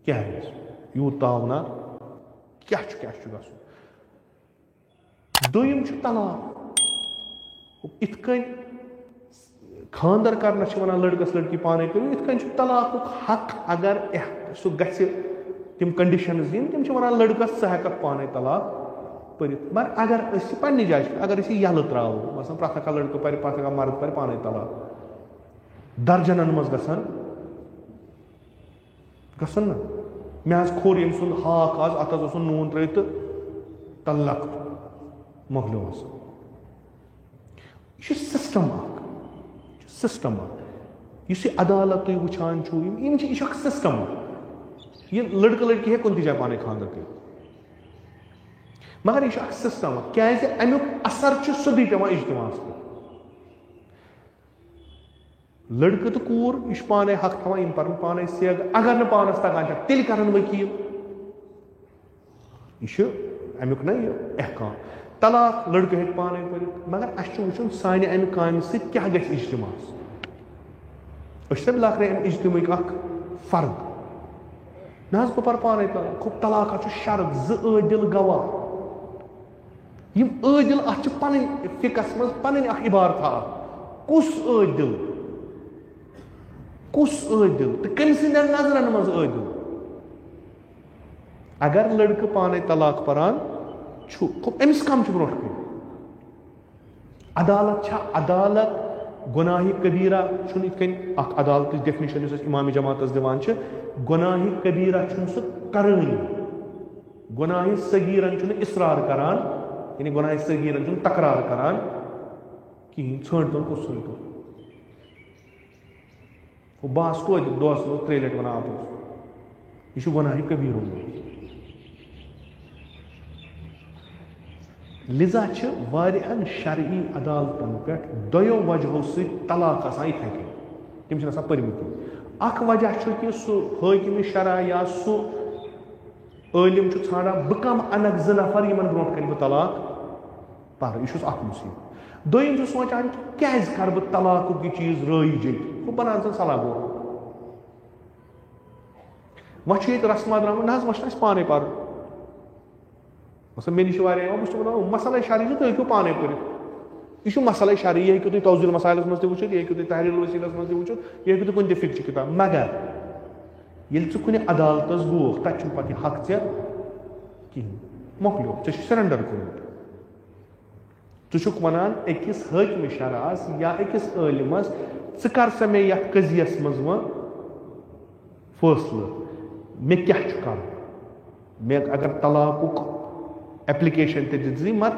क्या यूत तावना क्या गसुन दोयम तलाक इत खानदर करना वन लड़कस लड़की पाने करो इत तलाक हक अगर सह गि तम कंडीशनज दिन तम वन लड़कस सह हेकत पाने तलाक परित मगर अगर पे जाए अगर यल त्रो मसलन प्रथ लड़का पर प्रथ मर्द पर पाने तलाक दर्जनन मज गसन ना मे खोर यम सुंद हाक आज अत नून त्रित तो तल्लक मोहलो यह सिस्टम इस अदालत तुम वुचान यह सिस्टम यह लड़का लड़की हे कुन जाए पाने खानदर कर मगर यह सिस्टम क्या अमुक असर सोदी पे इज्तिमास पे लड़के तो कूर यह पाने हक थवान इन पर पाने सेग अगर न पानस तगान तेल कर वकील यह अमुक ना यह अहकाम तलाक लड़के हे पाने पर मगर अस वुचन साने अमि काम क्या गि इज्तिमास लखरे अम इज्तिमिक फर्द ना बह पर पाने तलाक खूब तलाक शर्त दिल गवाह यम दिल अत पन फिकस मज पन इबारत कुस दिल तो कम सद नजरन मज दिल अगर लड़के पाने तलाक परान अमिस कम ब्रो अदालत गुनाहि कबीरा अदालत डेफिनेशन इमाम जमात दिवान गुनाहि कबीरा सह करानी गुनाहि सगीरन इसरार करान यानी गुनाहि सगीरन तकरार करान कहें षण कुछ बस तो दोस 3 लट वन आप यह गुनाहि कबीर लिजा वारियान शरई अदालतन पे दोयो वजहों से तलाक आसान इथे कन तम परमित अख वजह कि सह हाकिम शरा या सह आलिम ाना बह कम अनक 2 नफर इन ब्रो कन बह तलाक पर यह मुसीबत दोम सोचान कि क्या कर बह तलाक यह चीज रईज बह बनान सलाह गो वह रस्मा द्राम ना वह पाने पर मे नश बह मसल शरी तुम हेको पाने पर यह मसल शरी यह तुम तवजील मसाइलस मज वो यह तुम तहरीर वसीलस मज वो यह तुम कुन फिक्च किताब मगर ये कुन अदालतस गोख तक पे हक कहें मोकलो सरेंडर कोर्ट वन अकिस हाकिम शरास या अकिस आलिमस कर सा मे ये कजियस मज वो फैसल मे क्या कर मे अगर तलाक एप्लिकेशन दी मत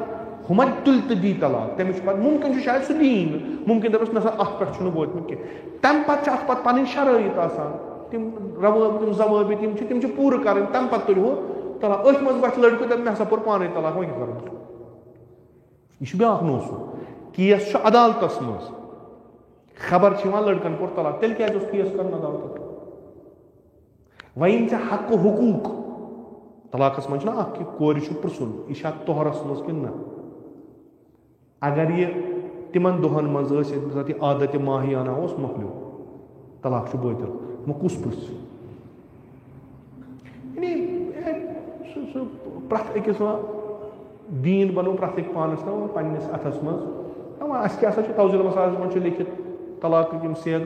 हुमन तुल तो दी तलाक तमिस मुमकिन शायद सह दीन मुमकिन दपस ना अत पे वोतमुत कह तम पे पन शराइत तम रवाबित जवाबित तम पूर कर तम पे तुल तलाक अथ मज वह लड़के दप मे पोर पाने तलाक वह कर यह ब्या नोसू केस अदालतस मज खबर लड़कन पोर तलाक तेल क्या केस कर अदालत वन हक हुकूक तलाकस मज कि कोर पुरसन यह तोहरस मज कि ना अगर यह तिमन दोहन मज आदत माहियाना मोकलो तलाक बातिल वो कुस पुछ प्रथ अकिस दीन बनो प्रथ पानस ना पन्नस अथस मज क्या तवजील मसाइल मज लिखित तलाक सेग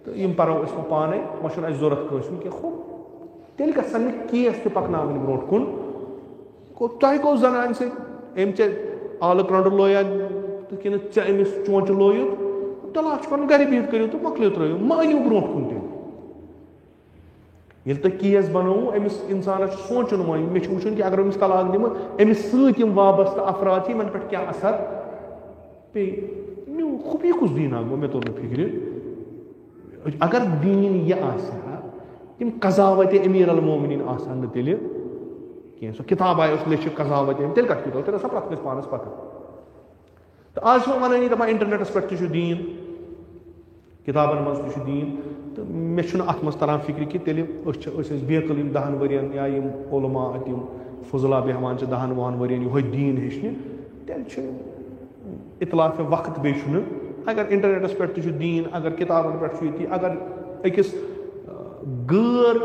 तो यम परो पाने वह जरूरत कह खूब तेल गसन केस तक ब्रो कुन तह गो जनान सम चे आल क्रंड लोया तो कि अमिस चोंच लोयुत तलाक कर गर बिहित करो तो मकलो त्रो मानिव ब्रो कुन तेल ये तुम केस बनो अमिस इंसान सोचन वो मे वुचन कि अगर अमिस तलाक दिम अमिस सत वाबस्त अफराद इन पे क्या असर पे खूब यह कुछ दीन गो मे तोर फिक्र अगर दीन यह तम कजावत अमीर अलमोमिनीन आसान तेल कह सो किताब आय लिख कजावत तेल कत तेल आसान प्रथ पानस पता तो आज वन दपान इंटरनेटस पे दीन किताबन मज दीन तो मे अत मज तरान फिक्र कि तेल बेकल 10 वरियन या उलमा अतम फजला बेहमान 10-10 वरियन यह दीन हेचन तेल इतलाफ वक्त बे अगर इंटरनेटस पे दीन अगर किताबन पे अगर अकिस गैर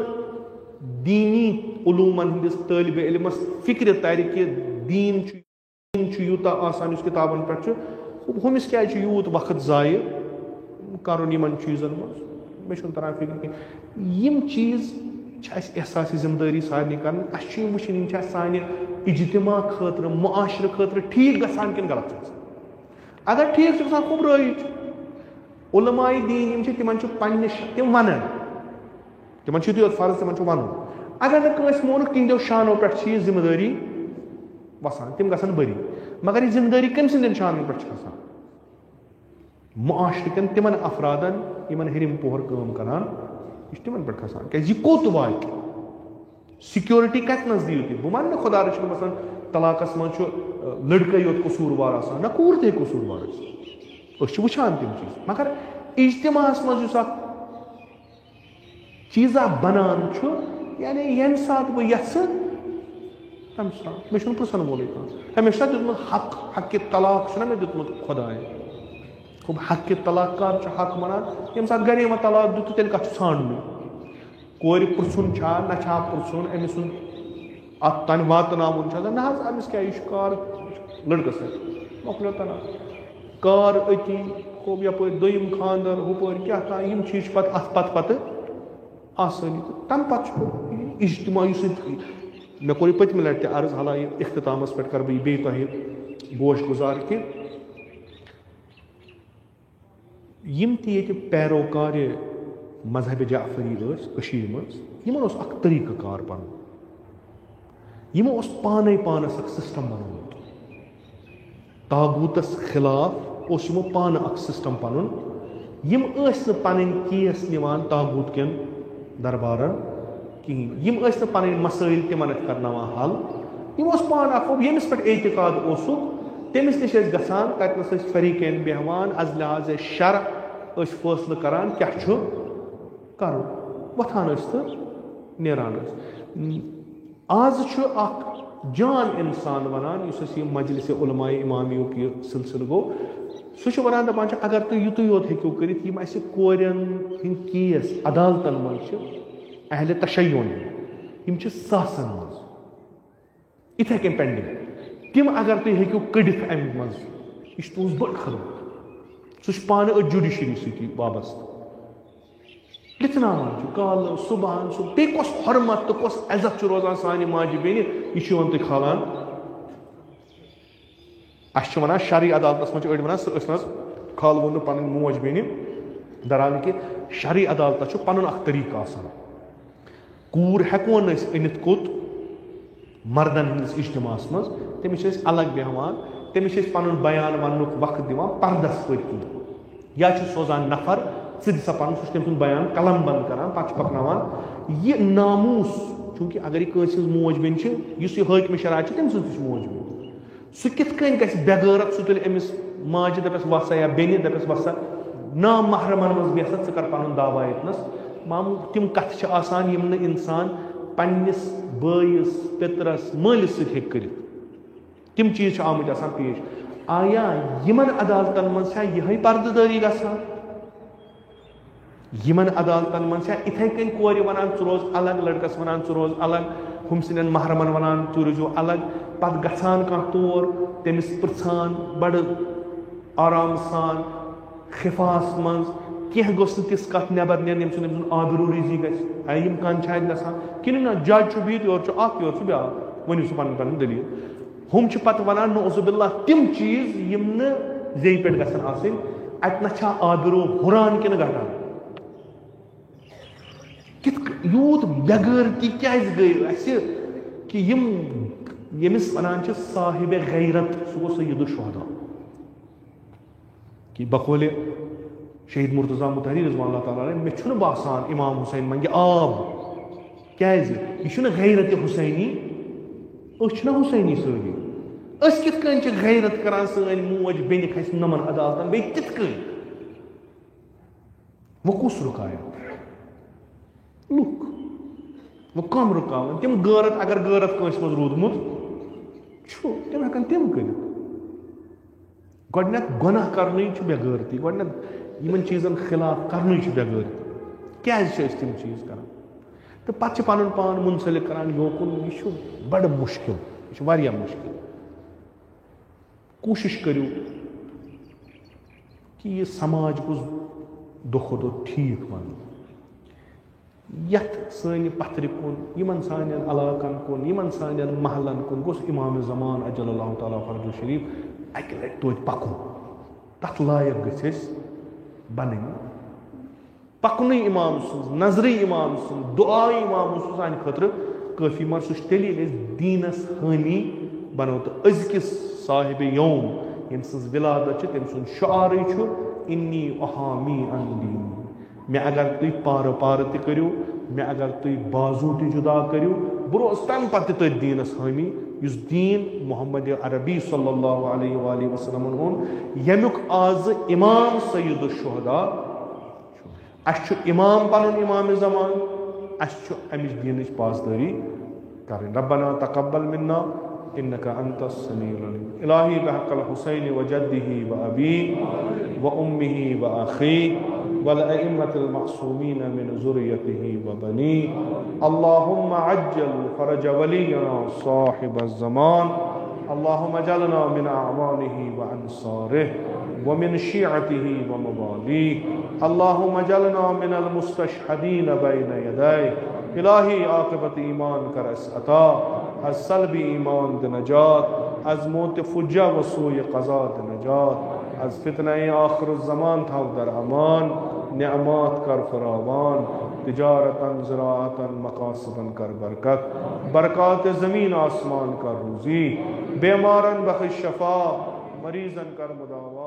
दीनी उलूमन हंदिस तालिब इल्मस फिक्र तर कि दीन यूता आसान इस किताबन पे हमिस क्या यूत वक्त जाय कर इन चीज़न मे तरान फिक्र कम चीज़ एहसास जिम्मेदारी सारे कर वुन सान इज्तिमा खतर मुआशर खतर ठीक गसान कि गलत अगर ठीक खूब रईच उलमाए दीन तिम तिम वन तिम योत फर्ज तिम वन अगर नस मोनुक तिंदो शानो पे जिम्मेदारी वसान तिम गसन बरी मगर यह जिम्मेदारी कम सिंदन शानन पे खसान मुआशरकन तिमन अफरादन इन हरिम पोहर काम करान यह तिमन पे खसान क्या कोत वात सिक्योरिटी कतनस दियो तुम बह वन खुदा रचन मसलन तलाकस मज लड़के योत कसूरवार आसान ना कूर ते कसूरवार वुचान तम चीज मगर इज्तिमास मज चीज़ा बनान यानी यम सात बह यस तम सात मे पुरसन वोल मे दुत हक हक तलाक मे दुत खुदाए खूब हक तलाक कर हक वनान यम सात गरे वन तलाक दुत तेल कत छान कोर पुरसन ना पुरसन अमिस अत तन वातन ना अमिस क्या यह कार लड़कस मोकलो तना कार अति खूब यप दोम खानदर हुपर क्या तम चीज पत आसानी तम पे इज्तिमाई मे कोर पतम लट अर्ज हाला इख्तितामस पे कर बे गोश गुजार कि यम पैरोकार मजहब जाफरी मज तरीक़ कार पन यमो पाने पानस सिस्टम बनोत तागूतस खिलाफ यमो पान सिस्टम पन यम पन केस निवान तागूत कन दरबारन कहें यम पन मसाइल तिमन करना हल यम पान यमिस पे एतिकाद तमिस नश गसान ततनस फरीकैन बेहवान अज लिहाज शर फैसला करान क्या कर वथान तो नेरान आज जान इंसान वनान मजलिस उलमाए इमामियों की सिलसिल गो सह वन दपान अगर तुम युत योत हेको कर कोरन हिंद केस अदालतन मज अहल तशय्युन यम सासन मज इथे कन पेंडिंग तिम अगर तुम हेको कड़ित अम मज यह तुज बड़ खदमत सह पान जुडिशरी सती वाबस्त लिथनान कल सुबह बे कस हरमत तो कस इज्जत रोजान सान माजि बेन यह तुम खालान अस वन शरई अदालत मज वन सह खाल वो पन मोज बेन दरान कि शरई अदालत पन तरीक़ आसान कूर हेकोन अनित कोत मर्दन हंदिस इज्तिमास मज तमिस अलग बेहवान तमिस पन बयान वन वक्त दिवान पर्दस पत्ती या सोजान नफर सी सा पन तम बयान कलम बंद करान पे पकनावान यह नामूस चूंकि अगर यह मोज बेन हाकिम शराह तम मोज बेन सह कित बेगैरत सह तुल अमिस माजि दपस वसा या बेन दपस वसा ना महरमन मज बेसत ज कर पन दावा यतनस मामू तिम कथ आसान यम इंसान पन्निस बयस पितरस मालिस सत तिम चीज आमुत आसान पेश आया यमन अदालतन मज यह पर्ददारी गसान यमन अदालतन मज इथे कन कोर वनान च रोज अलग लड़कस वनान च रोज अलग हम सिंदन महरमन वनान तु रोजो अलग पत गसान कह तौर तमिस पृछान बड़ आराम सान खिफास मज कह गोस तिस कत नबर नेन यम आबरू रिजी गम कान गसान कि ना जज बित योर ब्या वनु सह पन दलील हम पत वनान नौजुबिल्ला तिम चीज यम जे पे गसन आसन अत ना आबरू हुरान कि घटान यूत बेगैरती क्या गई कि यमिस वनान साहिब गैरत सह गो सय्यद शुहदा कि बकौल शहीद मुर्तज़ा मुतहरी रज़ियल्लाहु ताला अन्हु मे बासान इमाम हुसैन मंगे आब क्या यह गैरत हुसैनी हुसैनी सानी कित गैरत करान सन मोज बेन खस नमन अदालतन बे कित वो कुस रुकाया लुक वो कम रुकावन तम गैरत अगर गैरत कंस मज रूदमुत तम हेकन तम कर गडनक गुनाह करने बेगैरती गडनक इन चीजन खिलाफ करने बेगैरती क्या तम चीज कर तो पत्ते पन पान मुंसलिक करान योकुन यह बड़ मुश्किल यह वारिया मुश्किल कोशिश करो कि यह समाज गुज दो दो ठीक बन यथ सन पथर कुन यमन सान इलाकन कुन यमन सान महलन कुन गोस इमाम ज़मान अजल्लल्लाहु ताला फर्ज शरीफ अक लट तोत पकुन तथ लायक गस बन पकुन इमाम सुन नजर इमाम सुन दुआ इमाम सुन सान खतर काफी मर सह तेल दीनस हामी बनो तो अजकिस साहिब यौम यम सज विलादत तम सुन शार इन्नी अहामी अंदीन मे अगर तुम पार पार तरो मे अगर तुम बाजू ति जुदा करो बरोस तम पत तथ दीनस हामी युस दीन मोहम्मद अरबी सल्लल्लाहु अलैहि वसल्लम यमुक आज इमाम सय्यद शुहदा अस इमाम पन इमाम ज़मान अस अमिश दीन पासदारी कर रब्बना तक़ब्बल मिन्ना इन्नका अंतस समीउल अलीम इलाही बहक़ल हुसैन व जद्दिही व अबी व उम्मिही व अखी वल अइम्मतिल मअसूमीन मिन ज़ुर्रियतिही व बनी अल्लाहुम्मा अज्जल फरज वलियना साहिबज़ ज़मान अल्लाहुम्मा अजलना मिन अअवानिही व अंसारिही व मिन शिअतिही व मवालीह अल्लाहुम्मा अजलना मिनल मुस्तशहदीन बैन यदैह इलाही आक़िबत ईमान कर अता अज सल्बी ईमान द नजात अज मौत फुज्जा व सूय क़ज़ा द नजात अज फितना आखिर ज़मान था दर अमान नेअमात कर फरावान तिजारतन ज़राअतन मकासबन कर बरकत बरक़ात ज़मीन आसमान कर रूज़ी बेमारन बख़्श शफ़ा मरीज़न कर मुदावा